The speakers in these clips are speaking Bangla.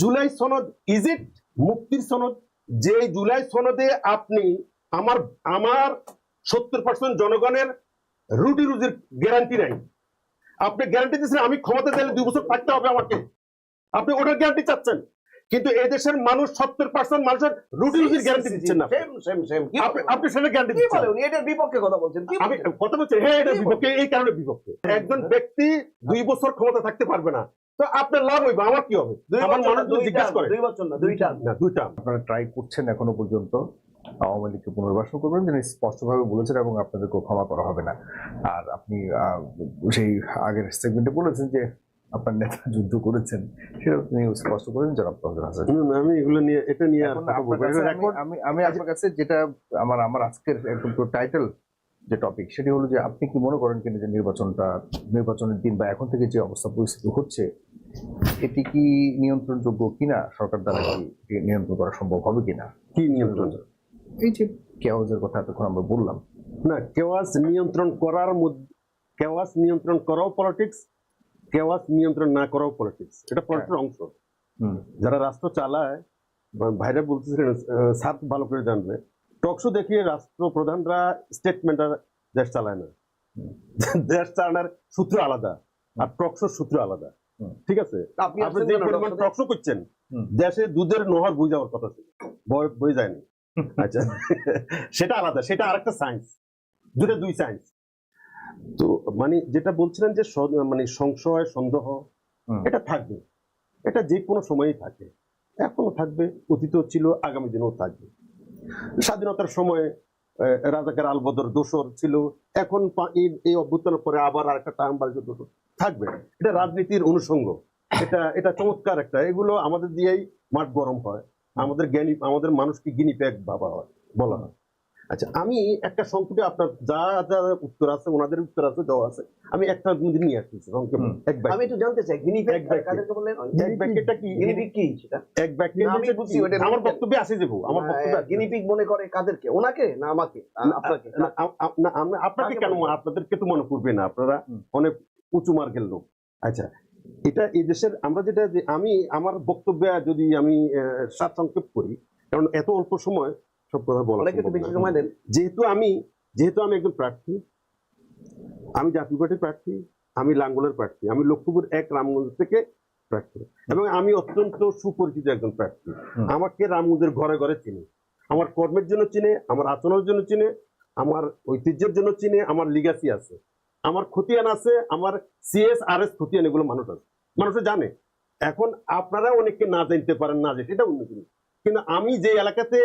জুলাই সনদ ইজ ইট মুক্তির সনদ? যে জুলাই সনদে আপনি আমার আমার 70% জনগণের রুটি রুজির গ্যারান্টি নাই, আপনি গ্যারান্টি দিচ্ছেন আমি ক্ষমতা চাইলে 2 বছর থাকতে হবে আমাকে, আপনি ওটার গ্যারান্টি চাচ্ছেন, কিন্তু এই দেশের মানুষ 70% মানুষের রুটি রুজির গ্যারান্টি দিচ্ছেন না। আপনি সেটা গ্যারান্টি দিচ্ছেন, এটার বিপক্ষে কথা বলছেন। আমি কথা বলছি, হ্যাঁ এটার বিপক্ষে, এই কারণে বিপক্ষে। একজন ব্যক্তি 2 বছর ক্ষমতা থাকতে পারবে না, তো আপনার লাভ হইবে, আমার কি হবে? আমার মানুষ জিজ্ঞাসা করে 2 বছর না 2 টার্ম না 2 টার্ম। আপনারা ট্রাই করছেন এখনো পর্যন্ত আওয়ামী লীগকে পুনর্বাসন করবেন, যিনি স্পষ্টভাবে বলেছেন এবং আপনাদেরকে ক্ষমা করা হবে না। আর আপনি সেই আগের সেগমেন্টে বলেছেন যে আপনার নেতা যুদ্ধ করেছেন, সেটা তিনি স্পষ্ট করেন জনাব তৌহিদুল হাসান। আমি এগুলো নিয়ে এটা নিয়ে আমি আপনার কাছে যেটা আমার আজকের একদম টাইটেল যে টপিক, সেটি হলো যে আপনি কি মনে করেন কিনা যে নির্বাচনের দিন বা এখন থেকে যে অবস্থা পরিস্থিতি হচ্ছে, এটি কি নিয়ন্ত্রণযোগ্য কিনা, সরকার দ্বারা কি নিয়ন্ত্রণ করা সম্ভব হবে কিনা? কি নিয়ন্ত্রণ? এই যে কেওয়াজের কথা এতক্ষণ আমরা বললাম, না, কেওয়াজ নিয়ন্ত্রণ করার মধ্যে, কেওয়াজ নিয়ন্ত্রণ করাও পলিটিক্স, কেওয়াজ নিয়ন্ত্রণ না করাও পলিটিক্স, এটা পলিটিক্সের অংশ। যারা রাষ্ট্র চালায়, ভাইরা বলতেছিলেন, স্যার ভালো করে জানবে, টকশো দেখিয়ে রাষ্ট্রপ্রধানরা স্টেটমেন্ট দেশ চালায় না, দেশ চালানোর সূত্র আলাদা আর টকশোর সূত্র আলাদা, ঠিক আছে? আপনি যে পরিমাণ টকশো করছেন, দেশে দুধের নহর বই যাওয়ার কথা ছিল, বই যায়নি। আচ্ছা, সেটা আলাদা, সেটা আরেকটা সায়েন্স, দুটো 2 সায়েন্স। তো মানে যেটা বলছিলেন যে মানে সংশয় সন্দেহ এটা থাকবে, এটা যে কোনো সময়ই থাকে, এখনো থাকবে, অতীতও ছিল, আগামী দিনেও থাকবে। স্বাধীনতার সময় রাজাকার আলবদর দোসর ছিল, এখন এই অভ্যুত্থানের পরে আবার আরেকটা টার্ম বাড়িতে দোসর থাকবে। এটা রাজনীতির অনুষঙ্গ, এটা চমৎকার একটা, এগুলো আমাদের দিয়েই মাঠ গরম হয়, আমাদের জ্ঞানী, আমাদের মানুষকে গিনি প্যাক ভাবা হয়, বলা হয়। আচ্ছা, আমি একটা সংক্ষেপে আপনার যা যা উত্তর আছে, ওনাদের উত্তর আছে, দেওয়া আছে, আমি একটা নিয়ে আসতেছি সংক্ষেপে। আমি একটু জানতে চাই গিনি পিগ কাদেরকে বললেন? এক বাক্যটা কি? গিনি পিগ কি সেটা? এক বাক্যে আমি বুঝছি, ওটা আমার বক্তব্যে আসে যাবো, আমার বক্তব্যে গিনি পিগ মনে করে কাদেরকে? ওনাকে না আমাকে? আপনাকে? আপনাকে কেন, আপনাদেরকে তো মনে করবে না, আপনারা অনেক উঁচু মার্গের লোক। আচ্ছা, এটা এই দেশের আমরা যেটা, যে আমি আমার বক্তব্যে যদি আমি সারসংক্ষেপ করি, কারণ এত অল্প সময় সব কথা বলা, বেশি সময় দেন। যেহেতু আমি একজন প্রার্থী, আমি জাতীয় পার্টির প্রার্থী, আমি লাঙ্গলের প্রার্থী, আমি লক্ষ্মীপুর 1 রামগঞ্জ থেকে প্রার্থী, এবং আমি অত্যন্ত সুপরিচিত একজন প্রার্থী। আমাকে রামগঞ্জের ঘরে ঘরে চিনে, আমার কর্মের জন্য চিনে, আমার আচরণের জন্য চিনে, আমার ঐতিহ্যের জন্য চিনে, আমার লিগাসি আছে, আমার খতিয়ান আছে, আমার CSRS খতিয়ান, এগুলো মানুষ আছে, মানুষ জানে। এখন আপনারা অনেককে না জানতে পারেন, না যে সেটা অন্য জিনিস, কিন্তু আমি যে এলাকাতে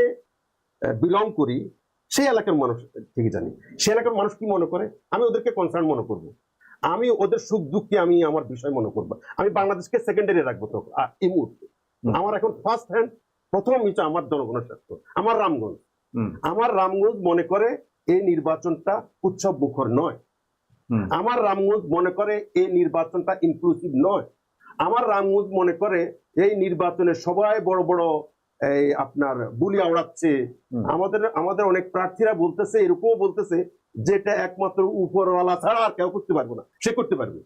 বিলং করি সেই এলাকার মানুষ ঠিকই জানি, সেই এলাকার মানুষ কি মনে করে, আমি ওদেরকে কনসার্ন মনে করব, আমি ওদের সুখ দুঃখকে আমি আমার বিষয় মনে করবো, আমি বাংলাদেশকে সেকেন্ডারি রাখবো। তো এই মুহূর্তে আমার এখন ফার্স্ট হ্যান্ড, প্রথম ইচ্ছা আমার জনগণের স্বার্থ, আমার রামগঞ্জ। আমার রামগঞ্জ মনে করে এই নির্বাচনটা উৎসব মুখর নয়, আমার রামগঞ্জ মনে করে এই নির্বাচনটা ইনক্লুসিভ নয়, আমার রামগঞ্জ মনে করে এই নির্বাচনে সবাই বড় বড় এই আপনার বুলি আওড়াচ্ছে। আমাদের অনেক প্রার্থীরা বলতেছে, এরকমও বলতেছে, যেটা একমাত্র উপরওয়ালা ছাড়া আর কেউ করতে পারবে না, সে করতে পারবে,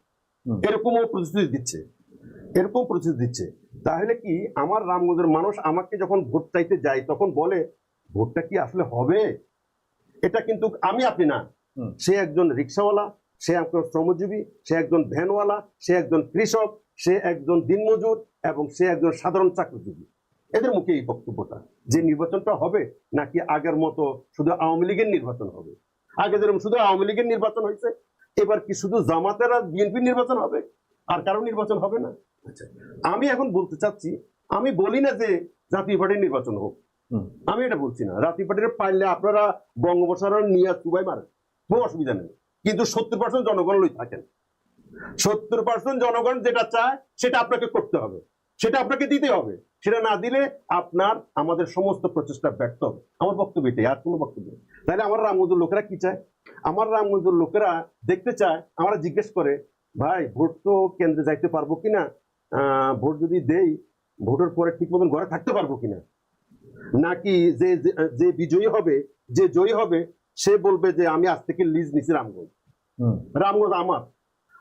এরকমও প্রতিশ্রুতি দিচ্ছে। তাহলে কি আমার রামগঞ্জের মানুষ আমাকে যখন ভোট চাইতে যায়, তখন বলে ভোটটা কি আসলে হবে? এটা কিন্তু আমি আপনি না, সে একজন রিক্সাওয়ালা, সে একজন শ্রমজীবী, সে একজন ভ্যানওয়ালা, সে একজন কৃষক, সে একজন দিনমজুর, এবং সে একজন সাধারণ চাকরিজীবী। এদের মুখে এই বক্তব্যটা, যে নির্বাচনটা হবে নাকি আগের মতো শুধু আওয়ামী লীগের নির্বাচন হবে, আগে যেরকম শুধু আওয়ামী লীগের নির্বাচন হয়েছে, এবার কি শুধু জামাতের আর বিএনপির নির্বাচন হবে, আর কারো নির্বাচন হবে না? আচ্ছা, আমি এখন বলতে চাচ্ছি, আমি বলি না যে জাতীয় পার্টির নির্বাচন হোক, আমি এটা বলছি না। জাতীয় পার্টির পারলে আপনারা বঙ্গোপসাগর নিয়ে চুবাই মারেন, কোনো অসুবিধা নেই, কিন্তু 70% জনগণ লই থাকেন, 70% জনগণ যেটা চায় সেটা আপনাকে করতে হবে, সেটা আপনাকে দিতে হবে, সেটা না দিলে আমাদের সমস্ত প্রচেষ্টা ব্যর্থ হবে। আমার বক্তব্য এটাই, আর কোনো বক্তব্য নেই। তাহলে আমার রামগঞ্জের লোকেরা কি চায়? আমার রামগঞ্জের লোকেরা দেখতে চায়, আমরা জিজ্ঞেস করে, ভাই ভোট তো কেন্দ্রে যাইতে পারবো কিনা, ভোট যদি দেই ভোটের পরে ঠিক মতন ঘরে থাকতে পারবো কিনা, নাকি যে বিজয়ী হবে, যে জয়ী হবে, সে বলবে যে আমি আজ থেকে লিজ নিছি রামগঞ্জ আমার,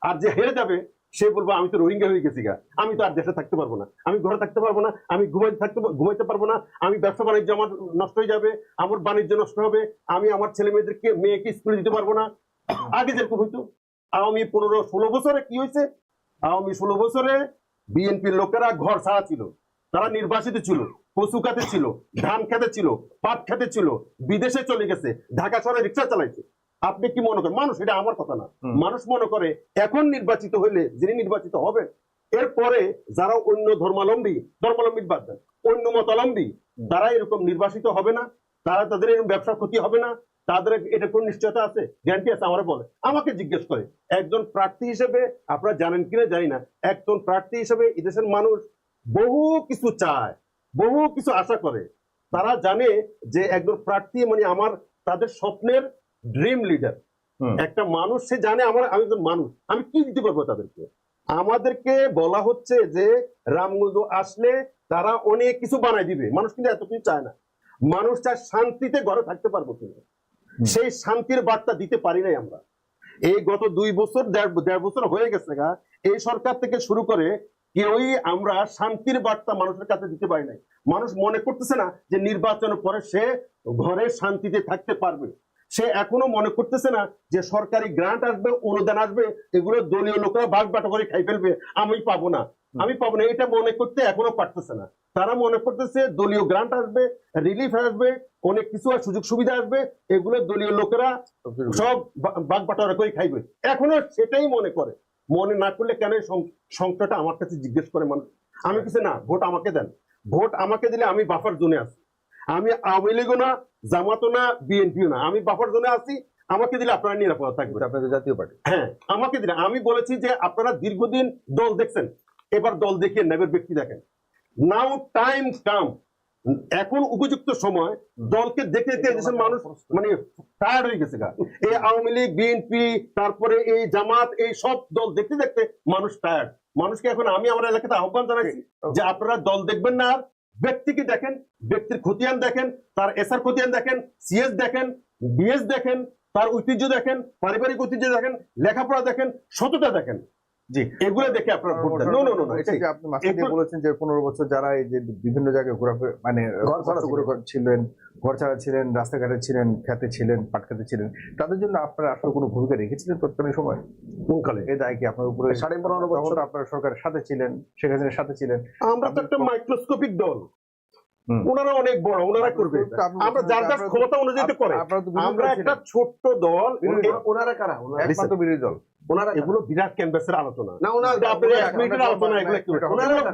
আর যে হেরে যাবে সে বলবো আমি তো রোহিঙ্গা হয়ে গেছি গা, আমি তো আর দেশে থাকতে পারবো না, আমি ঘরে থাকতে পারবো না, আমি ঘুমাইতে পারবো না, আমি ব্যবসা বাণিজ্য আমার নষ্ট হয়ে যাবে, আমার বাণিজ্য নষ্ট হবে, আমি আমার ছেলে মেয়েকে স্কুলে দিতে পারবো না। আগে যেরকম হইতো আওয়ামী 15-16 বছরে কি হয়েছে, আওয়ামী 16 বছরে বিএনপির লোকেরা ঘর ছাড়া ছিল, তারা নির্বাসিত ছিল, কচু খাতে ছিল, ধান খেতে ছিল, পাট খেতে ছিল, বিদেশে চলে গেছে, ঢাকা শহরে রিক্সা চালাইছে। আপনি কি মনে করেন মানুষ, এটা আমার কথা না, মানুষ মনে করে এখন নির্বাচিত হইলে যিনি নির্বাচিত হবেন এরপরে যারা অন্য ধর্মাবলম্বী বাদ দেন, অন্য মতাবলম্বী তারা এরকম নির্বাচিত হবে না, তারা তাদের এরকম ব্যবসার ক্ষতি হবে না, তাদের এটা কোন নিশ্চয়তা আছে, গ্যারান্টি আছে? আমার বলে, আমাকে জিজ্ঞেস করে একজন প্রার্থী হিসেবে, আপনারা জানেন কিনা জানি না, একজন প্রার্থী হিসেবে এদেশের মানুষ বহু কিছু চায়, বহু কিছু আশা করে। তারা জানে যে একজন প্রার্থী মানে আমার তাদের স্বপ্নের ড্রিম লিডার একটা মানুষ, সে জানে আমি একজন মানুষ, আমি কি দিতে পারবো তাদেরকে। আমাদেরকে বলা হচ্ছে যে রামগঞ্জ আসলে তারা অনেক কিছু বানাই দিবে, মানুষ কিন্তু এত কিছু চায় না, মানুষ চায় শান্তিতে ঘরে থাকতে পারবো কিনা, সেই শান্তির বার্তা দিতে পারি নাই আমরা। এই গত 2 বছর দেড় বছর হয়ে গেছে গা, এই সরকার থেকে শুরু করে কেউই আমরা শান্তির বার্তা মানুষের কাছে দিতে পারি নাই। মানুষ মনে করতেছে না যে নির্বাচনের পরে সে ঘরে শান্তিতে থাকতে পারবে, সে এখনো মনে করতেছে না যে সরকারি গ্রান্ট আসবে, অনুদান আসবে, এগুলো দলীয় লোকেরা ভাগ বাটো করে খাই ফেলবে, আমি পাবো না, এটা মনে করতে এখনো পারতেছে না। তারা মনে করতেছে দলীয় গ্রান্ট আসবে, রিলিফ আসবে, অনেক কিছু আর সুযোগ সুবিধা আসবে, এগুলো দলীয় লোকেরা সব ভাগ বাটোয়ারা করে খাইবে, এখনো সেটাই মনে করে। মনে না করলে কেন সংখ্যাটা আমার কাছে জিজ্ঞেস করে মানুষ, আমি কিছু না, ভোট আমাকে দেন, ভোট আমাকে দিলে আমি বাফার জোনে আছি, আমি আওয়ামী লীগও না, জামাতও না, বিএনপিও না, আমি বাফার জোনে আছি, আমাকে দিলে আপনারা নিরাপদ থাকবে। আপনাদের জাতীয় পার্টি, হ্যাঁ আমাকে দিলে, আমি বলেছি যে আপনারা দীর্ঘদিন দল দেখছেন, এবার দল দেখিয়ে নেবের ব্যক্তি দেখেন। নাও টাইম কাম, এখন উপযুক্ত সময়, দলকে দেখতে দেখতে দেশের মানুষ মানে টায়ার্ড হয়ে গেছে গা। এই আওয়ামী লীগ, বিএনপি, তারপরে এই জামাত, এই সব দল দেখতে দেখতে মানুষ টায়ার্ড। মানুষকে এখন আমি আমার এলাকাতে আহ্বান জানাইছি যে আপনারা দল দেখবেন না, আর ব্যক্তিকে দেখেন, ব্যক্তির খতিয়ান দেখেন, তার এসআর খতিয়ান দেখেন, সিএস দেখেন, বিএস দেখেন, তার ঐতিহ্য দেখেন, পারিবারিক ঐতিহ্য দেখেন, লেখাপড়া দেখেন, সততা দেখেন। জি, এগুলো দেখে আপনারা ভোট দেন। নো নো নো, এটা যে আপনি মাঝে দিয়ে বলেছেন যে 15 বছর যারা এই যে বিভিন্ন জায়গায় ঘোরাফেরা মানে ছিলেন, ঘর ছাড়া ছিলেন, রাস্তাঘাটে ছিলেন, খেতে ছিলেন, পাট খেতে ছিলেন, তাদের জন্য আপনারা আসলে কোনো ভূমিকা রেখেছিলেন তৎকালীন সময়? কোনকালে এই দায় কি আপনার উপরে? 15.5 বছর আপনারা সরকারের সাথে ছিলেন, শেখ হাসিনার সাথে ছিলেন। আমরা তো একটা মাইক্রোস্কোপিক দল, ওনারা অনেক বড়, ওনারা করবে, আমরা যার যার ক্ষমতা অনুযায়ী তো করে, আমরা একটা ছোট্ট দল। ওনারা কারা? একমাত্র বিরোধী দল। ওনারা এগুলো বিরাট ক্যানভাসের আলোচনা না, ওনারা আপনাদের 1 মিনিটের আলোচনা, এগুলো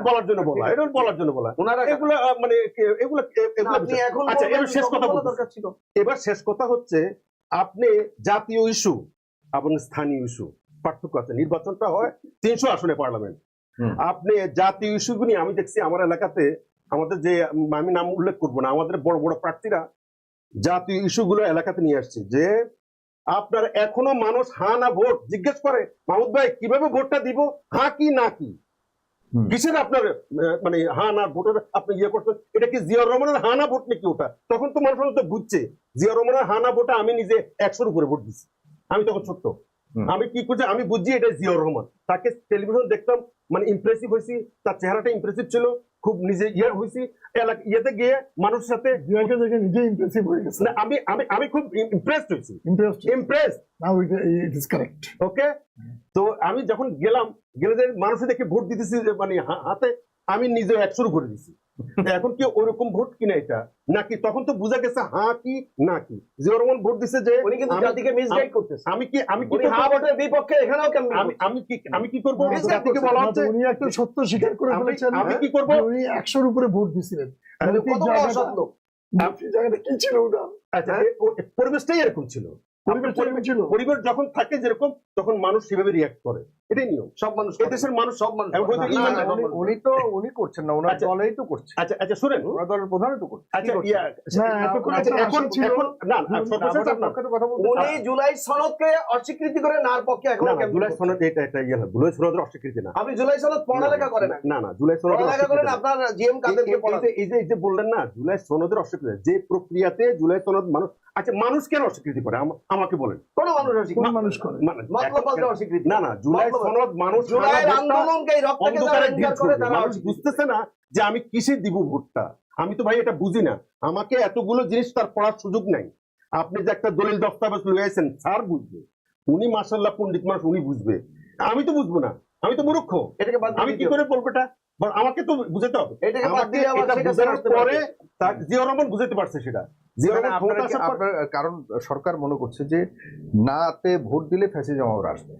বলার জন্য বলা, এটা বলার জন্য বলা, ওনারা এগুলো মানে এগুলো আপনি এখন আচ্ছা এবার শেষ কথা বলতে, দরকার ছিল। এবার শেষ কথা হচ্ছে আপনি জাতীয় ইস্যু এবং স্থানীয় ইস্যু পার্থক্য আছে। নির্বাচনটা হয় 300 আসনে পার্লামেন্ট, আপনি জাতীয় ইস্যুগুলি, আমি দেখছি আমার এলাকাতে, আমাদের যে আমি নাম উল্লেখ করবো না, আমাদের বড় বড় প্রার্থীরা জাতীয় ইস্যুগুলো এলাকাতে নিয়ে আসছে, যে আপনার এখনো মানুষ হ্যাঁ না ভোট জিজ্ঞেস করে, মাহমুদ ভাই কিভাবে ভোটটা দিব, হ্যাঁ কি না কি, কিসের আপনার মানে হ্যাঁ না ভোটের আপনি ইয়ে করছেন, এটা কি জিয়াউর রহমানের হ্যাঁ না ভোট নাকি ওটা? তখন তো মানুষ তো বুঝছে জিয়াউর রহমানের হ্যাঁ না ভোটে আমি নিজে 100-র উপরে ভোট দিচ্ছি, আমি তখন ছোট্ট, আমি কি করছি, আমি বুঝছি এটা জিয়াউর রহমান, তাকে টেলিভিশন দেখতাম, মানে ইমপ্রেসিভ হয়েছি, তার চেহারাটা ইমপ্রেসিভ ছিল, খুব নিজে ইয়ে হয়েছি, ইয়েতে গিয়ে মানুষের সাথে নিজে ইমপ্রেসিভ হয়ে গেছে। না, আমি খুব ইমপ্রেসড হয়েছি, impressed. Now it is correct. Okay, তো আমি যখন গেলে যে মানুষের দেখে ভোট দিতেছি মানে হাতে, আমি নিজে 100 করে দিছি। এখন কি ওরকম ভোট কিনা এটা নাকি? তখন তো বুঝা গেছে হ্যাঁ কি না কি। জিয়াউর রহমান ভোট দিছে যে উনি কিন্তু জাতিকে মিসগাইড করতেছে। আমি কি হ্যাঁ ভোটের বিপক্ষে, এখানেও কেন আমি কি করব? জাতিকে বলা হচ্ছে উনি একটা সত্য স্বীকার করে ফেলেছেন। আমি কি করব? উনি 100-র উপরে ভোট দিছিলেন। কত বড় অসত্য। জায়গাটা কি ছিল ওটা? আচ্ছা, পরিবেশটাই এরকম ছিল। পরিবার যখন থাকে যেরকম, তখন মানুষ সেভাবে রিয়াক্ট করে, এটাই নিয়ম। সব মানুষ, দেশের মানুষ, সব মানুষ। উনি করছেন না, ওনার দলেই তো করছে। আচ্ছা আচ্ছা শুনেন, ওনার দলের প্রধানই তো করছে। আচ্ছা উনি জুলাই সনদকে অস্বীকৃতি করে নার পক্ষে, এখন জুলাই সনদ এটা ইয়ে না, জুলাই সনদের অস্বীকৃতি না। আপনি জুলাই সনদ পড়ালেখা করেন না, জুলাই সনদ পড়ালেখা করেন, আপনার জিএম কাদেরকে পড়াতে। এই যে বললেন না জুলাই সনদের অস্বীকৃতি, যে প্রক্রিয়াতে জুলাই সনদ মানুষ, আচ্ছা মানুষ কেন অস্বীকৃতি করে আমাকে বলেন? কোন মানুষ অস্বীকৃতি? মানুষ করে মতলব বলতে অস্বীকৃতি না, জুলাই সনদ মানুষ জুলাইয়ের আন্দোলনকে এই রক্তকে যারা অন্ধকারে ইনকার করে তারা মানুষ বুঝতেছে না যে আমি কিসে দিব ভোটটা। আমি তো ভাই এটা বুঝি না, আমাকে এতগুলো জিনিস তার পড়ার সুযোগ নাই। আপনি যে একটা দলিল দস্তাবেজ লইয়াছেন স্যার বুঝবে, উনি মাশাআল্লাহ পণ্ডিত মানুষ, উনি বুঝবে, আমি তো বুঝবো না, আমি তো মূর্খ। এটাকে বাদ আমি কি করে বলবো এটা? আমাকে তো বুঝাতে হবে। এটাকে বাদ আমাকে দিয়ে আবার এটা সেটা বুঝানোর আসতে পরে পারবে। জিয়াউর রহমান বুঝাতে পারছে সেটা। জিয়াউর মানে রহমান আপনারা ক্ষমতা কি- আসার পর আপনার কারণ সরকার মনে করছে যে নাতে ভোট দিলে ফ্যাসিজম আবার আসবে,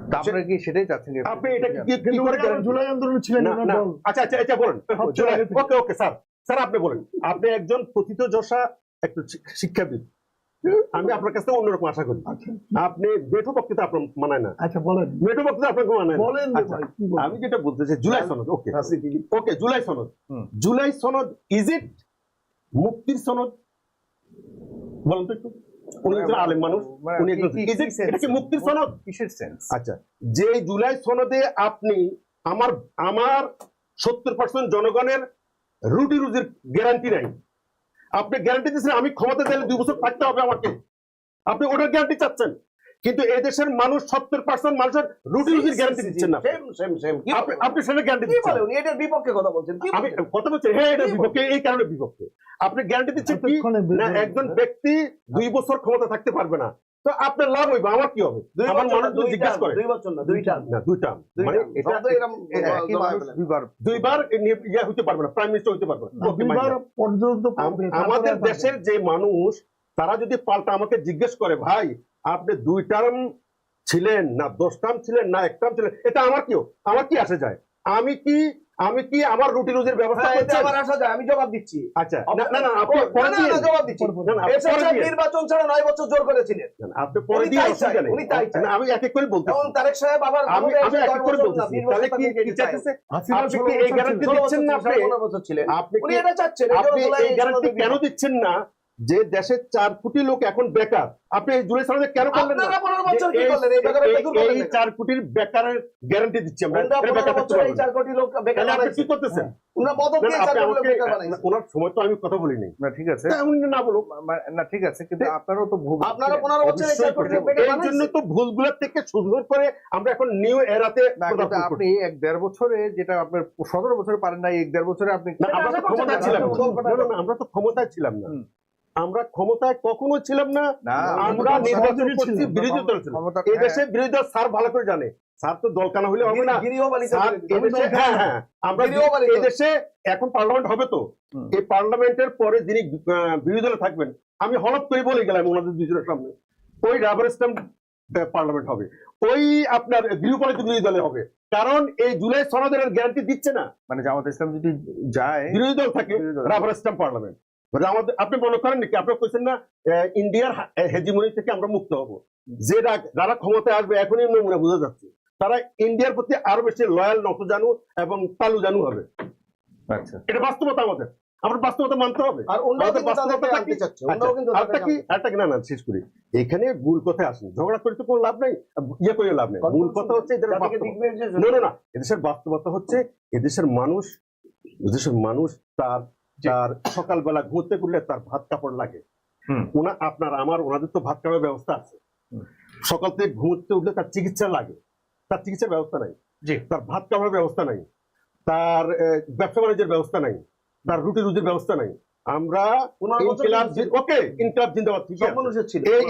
তা আপনারা কি সেটাই চাচ্ছেন যে আপনি এটা কি কিন্তু করে উনি আবার জানেন? জুলাই আন্দোলনে ছিলেন না, ওনার না। দল। আচ্ছা আচ্ছা আচ্ছা বলেন। সবচেয়ে আগে থেকে। ওকে ওকে স্যার, স্যার আপনি বলেন। আপনি একজন প্রথিতযশা একটু শিক্ষাবিদ, আমি আপনার কাছে অন্যরকম আশা করি। আচ্ছা আপনি মেঠো বক্তৃতা আপনার মানায় না, আচ্ছা বলেন মেঠো বক্তৃতা আপনাকে মানায় না। বলেন রে আচ্ছা, ভাই, কি বলেন? আমি যেটা বলতেছি জুলাই সনদ, ওকে ওকে জুলাই সনদ, হুম। জুলাই সনদ ইজ ইট মুক্তির সনদ? বলেন তো একটু। উনি একজন আলেম মানুষ, মানে উনি একজন কি- is it- কি sense? এটা কি মুক্তির সনদ? কিসের সেন্স? আচ্ছা, যে জুলাই সনদে আপনি আমার আমার 70% জনগণের রুটি রুজির গ্যারান্টি নাই, আপনি গ্যারান্টি দিচ্ছেন আমি ক্ষমতা চাইলে 2 বছর থাকতে হবে আমাকে, আপনি ওটার গ্যারান্টি চাচ্ছেন। কিন্তু এই দেশের মানুষ 70% মানুষের রুটি রুজির গ্যারান্টি দিচ্ছেন না। আপনি সেটা গ্যারান্টি কি দিচ্ছেন। বলে উনি এটার বিপক্ষে কথা বলছেন? কি আমি বলছেন? কথা বলছি, হ্যাঁ এটা বিপক্ষে, এই কারণে বিপক্ষে। আপনি গ্যারান্টি দিচ্ছেন কি এতক্ষণে না বের একজন ব্যক্তি 2 বছর ক্ষমতা থাকতে পারবে না, তো আপনার লাভ হইবে, আমার কি হবে? দুই আমার বছর না, মানুষ যদি জিজ্ঞেস করে 2 বছর না 2 টার্ম না 2 টার্ম, মানে এটা একই মানুষ দুইবার দুইবার ইয়ে হইতে পারবে না, প্রাইম মিনিস্টার হইতে পারবে না। Okay, দুইবার মাইন্ড। পর্যন্ত পাবে, আমাদের তারপরে আর দেশের যে মানুষ তারা যদি পাল্টা আমাকে জিজ্ঞেস করে ভাই আপনি 2 টার্ম ছিলেন না 10 টার্ম ছিলেন না 1 টার্ম ছিলেন, এটা আমার কি আসে যায়? আমি কি আমার রুটি রুজির ব্যবস্থা হ্যাঁ, এতে করছি? আমার আসা যায়, আমি জবাব দিচ্ছি। আচ্ছা না না না আপনি পরে না, দিয়ে না, জবাব দিচ্ছি। না, না, আপনি এরশাদ পরে সাহেব দিয়ে। নির্বাচন ছাড়া 9 বছর জোর করেছিলেন। না, না, আপনি পরে উনি দিয়ে তাই অসুবিধা চায়, নেই। উনি তাই চায়। না, আমি এক এক করে বলতেছি। যেমন তারেক সাহেব আবার আমি ক্ষমতায় এক আসে এক 10 করে বছর না, বলতেছি। 20 বছর তাহলে তাকে কি যেতে চায়। চাইতেছে? হাসিনা আপনি 16 কি এই বছর গ্যারান্টি ছিলেন। দিচ্ছেন না? আপনি 15 বছর ছিলেন। আপনি উনি কি এটা চাচ্ছেন, এই জন্য আপনি জুলাই এই গ্যারান্টি সনদে কেন দিচ্ছেন না যে দেশের 4 কোটি লোক এখন বেকার? আপনি এই জুলাই সনদে কেন করলেন না? আপনারা 15 বছর কি এই- করলেন? এই বেকারত্ব দূর করলেন এই না। 4 কোটির বেকারের গ্যারান্টি দিচ্ছি আমরা। উনারা এটা 15 বেকার থাকতে বছর এই পারবে না। 4 কোটি লোক বেকার তাহলে আপনি বানাইছে। কি করতেছেন? উনারা মদত না, দিয়ে না, 4 আপনি কোটি লোক আমাকে বেকার বানাইছে। ওনার সময় তো আমি কথা বলিনি। না ঠিক আছে, তা উনি না বলুক। না ঠিক আছে, কিন্তু আপনারও তো ভুল আপনারা 15 বছর এই 4 কোটি লোক বেকার এই জন্য বানাইছে। তো ভুলগুলো থেকে সুন্দর করে আমরা এখন নিউ এরাতে না, কিন্তু আপনি 1-1.5 বছরে যেটা আপনার 17 বছরে পারেন না, 1-1.5 বছরে আপনি না, আমরা তো আশা করছেন ক্ষমতায় না, ছিলাম না। গল্পটা না, না, না, আমরা তো ক্ষমতায় ছিলাম না। হুম। আমরা ক্ষমতায় কখনো ছিলাম না। না, আমরা আমরা নির্বাচন সহযোগী করছি, ছিলাম। বিরোধী দল ছিল। ক্ষমতা এই দেশে বিরোধী দল স্যার ভালো করে জানে, স্যার তো দল কানা হলে হবে না। গৃহপালিত স্যার এই দেশে, হ্যাঁ হ্যাঁ, আমরা গৃহপালিত। এই দেশে এখন পার্লামেন্ট হবে তো, হুম। এই পার্লামেন্টের পরে যিনি বিরোধী দলে থাকবেন, আমি হলপ করে বলে গেলাম ওনাদের দুজনের সামনে, ওই রাবার স্ট্যাম্প পার্লামেন্ট হবে, ওই আপনার গৃহপালিত বিরোধী দলে হবে। কারণ এই জুলাই সনদের গ্যারান্টি দিচ্ছে না। মানে জামাত ইসলাম যদি যায়, বিরোধী দল থাকে বিরোধী দল। Rubber stamp parliament. আমাদের আপনি মনে করেন নাকি, আপনি বলছেন না ইন্ডিয়ার হেজিমনি থেকে আমরা মুক্ত হব, যে যারা ক্ষমতায় আসবে এখনই নমুনা বোঝা যাচ্ছে, তারা ইন্ডিয়ার প্রতি আরো বেশি লয়াল, নতজানু এবং তালুজানু হবে। আচ্ছা এটা বাস্তবতা, আমরা বাস্তবতা মানতে হবে। আর অন্যরাও আমাদের কিন্তু বাস্তবতা তাদেরকে কি? আনতে চাচ্ছে, আচ্ছা, অন্যরাও কিন্তু আরেকটা কি, না শেষ করি, এখানে মূল কথায় আসেন, ঝগড়া করে তো কোনো লাভ নাই, ইয়ে করে লাভ নেই। মূল কথা হচ্ছে এদের তাদেরকে বাস্তবতা। দিক নির্দেশনা। না না না, এদেশের বাস্তবতা হচ্ছে এদেশের মানুষ তার সকালবেলা ঘুরতে করলে তার ভাত কাপড় লাগে। হুম। ওনাদের তো ভাত কাপড়ের ব্যবস্থা আছে। হুম। সকাল থেকে ঘুমতে উঠলে তার চিকিৎসা লাগে, তার চিকিৎসার ব্যবস্থা নাই, জি। তার ভাত কাপড়ের ব্যবস্থা নাই, তার ব্যবসা বাণিজ্যের ব্যবস্থা নাই, তার রুটি রুজির ব্যবস্থা নাই। আমরা 15 বছর ইনকিলাব, ছিল। ওকে ইনকিলাব জিন্দাবাদ, ঠিক সব আছে। মানুষের ছিল। এই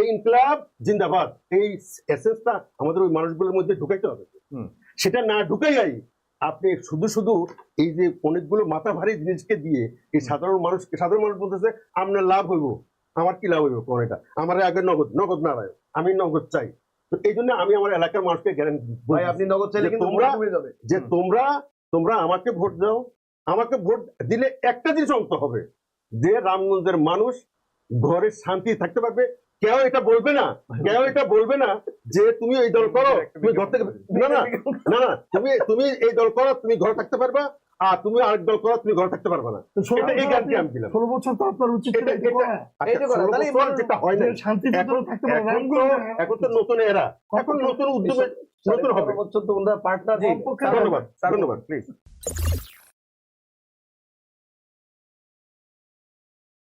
ইনকিলাব জিন্দাবাদ, এই এসেন্সটা আমাদের ওই মানুষগুলোর মধ্যে ঢুকাইতে হবে। হুম। সেটা না ঢুকাই আপনি শুধু এই যে অনেকগুলো মাথা ভারী জিনিসকে দিয়ে এই সাধারণ মানুষ বলতেছে আপনার লাভ হইব, আমার কি লাভ হইব? কোন এটা আমার আগে নগদ না রায়, আমি নগদ চাই। তো এই জন্য আমি আমার এলাকার মানুষকে গ্যারান্টি ভাই আপনি নগদ চাইলে কিন্তু তোমরা ভোট কমে যাবে। যে তোমরা আমাকে ভোট দাও, আমাকে ভোট দিলে একটা জিনিস অন্ত হবে, যে রামগঞ্জের মানুষ ঘরে শান্তি থাকতে পারবে। কেউ এটা বলবে না যে তুমি এই দল করো, তুমি ঘর থেকে, না না না না, তুমি এই দল করো, তুমি ঘরে থাকতে পারবা, আর তুমি আরেক দল করো, তুমি ঘরে থাকতে পারবে না। তো 16 এটা এই গ্যারান্টি আমি দিলাম। 16 বছর তো আপনার উচিত ছিল এটা করা। এইটা করা, 16 তাহলেই বছর বলুন যেটা হয় না, যে শান্তিতে এখন থাকতে পারে, এখন রামগঞ্জে। তো নতুন এরা, এখন নতুন উদ্যমে নতুন হবে। 15 বছর তো ওনারা পার্টনার। ধন্যবাদ প্লিজ।